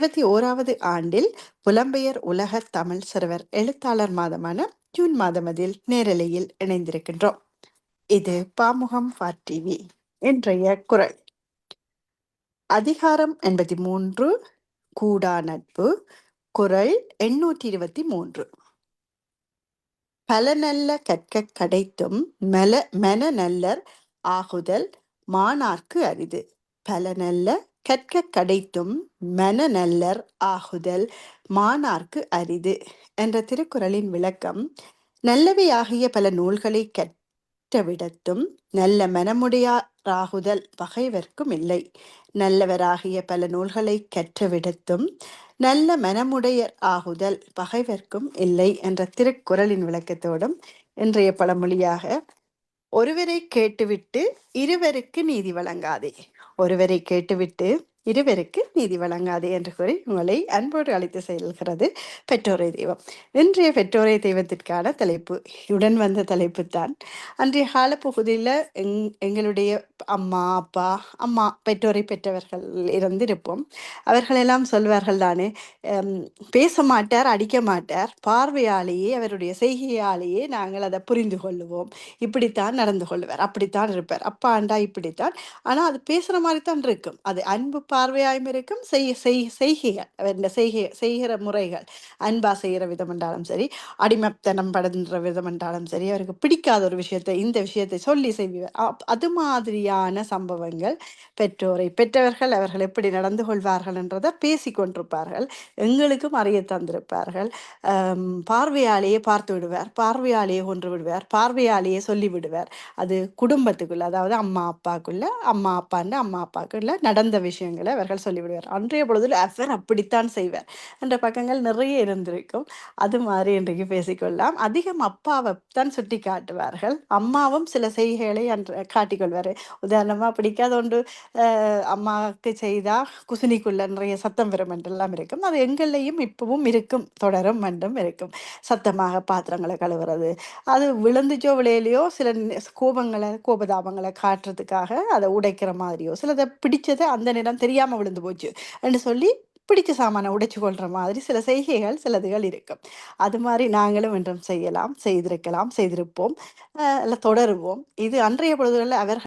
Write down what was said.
21வது ஆண்டில் புலம்பெயர் உலக தமிழ் சிறுவர் எழுத்தாளர் மாதமான ஜூன் மாதமதில் நேரலையில் இணைந்திருக்கின்றோம். இது பாமுகம் ஃபார் டிவி. இன்றைய குரல் அதிகாரம் 83 கூடா நட்பு. குரல் 823. பல நல்ல கற்கக் கிடைத்தும் மென நல்லர் ஆகுதல் மாணார்க்கு அரிது. பல நல்ல கற்கக் கிடைத்தும் மென நல்லர் ஆகுதல் மாணார்க்கு அரிது என்ற திருக்குறளின் விளக்கம், நல்லவையாகிய பல நூல்களை கற்றவிடத்தும் நல்ல மனமுடையாராகுதல் பகைவர்க்கும் இல்லை. நல்லவராகிய பல நூல்களை கற்றவிடத்தும் நல்ல மனமுடையர் ஆகுதல் பகைவர்க்கும் இல்லை என்ற திருக்குறளின் விளக்கத்தோடும் இன்றைய பழமொழியாக, ஒருவரை கேட்டுவிட்டு இருவருக்கு நீதி வழங்காதே, ஒருவரை கேட்டுவிட்டு இருவருக்கு நீதி வழங்காதே என்று கூறி உங்களை அன்போடு அழைத்து செல்கிறது பெற்றோரை தெய்வம். இன்றைய பெற்றோரை தெய்வத்திற்கான தலைப்பு, உடன் வந்த தலைப்பு தான். அன்றைய காலப்பகுதியில் எங்களுடைய அம்மா அப்பா அம்மா பெற்றோரை பெற்றவர்கள் இருப்போம். அவர்களெல்லாம் சொல்வார்கள் தானே, பேச மாட்டார், அடிக்க மாட்டார், பார்வையாலேயே அவருடைய செய்கையாலேயே நாங்கள் அதை புரிந்து கொள்ளுவோம், இப்படித்தான் நடந்து கொள்வார், அப்படித்தான் இருப்பார், அப்பா ஆண்டா இப்படித்தான். ஆனால் அது பேசுகிற மாதிரி தான் இருக்கும். அது அன்பு பார்வையாயும் இருக்கும், செய்கைகள், அவர் செய்கிற முறைகள், அன்பா செய்கிற விதம் என்றாலும் சரி, அடிமைத்தனம் படுகின்ற விதம் என்றாலும் சரி, அவருக்கு பிடிக்காத ஒரு விஷயத்தை இந்த விஷயத்தை சொல்லி செய்வார். அது மாதிரியான சம்பவங்கள் பெற்றோரை பெற்றவர்கள் அவர்கள் எப்படி நடந்து கொள்வார்கள் என்றதை பேசி கொண்டிருப்பார்கள், எங்களுக்கும் அறிய தந்திருப்பார்கள். பார்வையாலேயே பார்த்து விடுவார், பார்வையாலேயே கொன்று விடுவார், பார்வையாலேயே சொல்லி விடுவார். அது குடும்பத்துக்குள்ள, அதாவது அம்மா அப்பாக்குள்ள நடந்த விஷயங்களை அவர்கள் சொல்லிவிடுவார். அன்றைய பொழுதில் அவர் அப்படித்தான் செய்வார் என்ற பக்கங்கள் நிறைய இருந்திருக்கும். அது மாதிரி இன்றைக்கு பேசிக்கொள்ளலாம். அதிகம் அப்பாவை தான் சுட்டி காட்டுவார்கள், அம்மாவும் சில செய்கைகளை காட்டிக்கொள்வார். உதாரணமாக, பிடிக்காத ஒன்று அம்மாவுக்கு செய்தால் குசினிக்குள்ள நிறைய சத்தம் வரும் என்றெல்லாம் இருக்கும். அது எங்களையும் இப்பவும் இருக்கும், தொடரும் என்றும் இருக்கும். சத்தமாக பாத்திரங்களை கழுவுறது, அது விழுந்துச்சோ விளையிலையோ சில கோபதாபங்களை காட்டுறதுக்காக அதை உடைக்கிற மாதிரியோ, சிலதை பிடிச்சதை அந்த நேரம் தெரியாமல் விழுந்து போச்சு என்று சொல்லி பிடிச்ச சாமானை உடைச்சு கொள்ற மாதிரி சில செய்கைகள் சிலதுகள் இருக்கும். அது மாதிரி நாங்களும் என்றும் செய்யலாம், செய்திருக்கலாம், செய்திருப்போம், தொடருவோம். இது அன்றைய பொழுதுகளில் அவர்கள்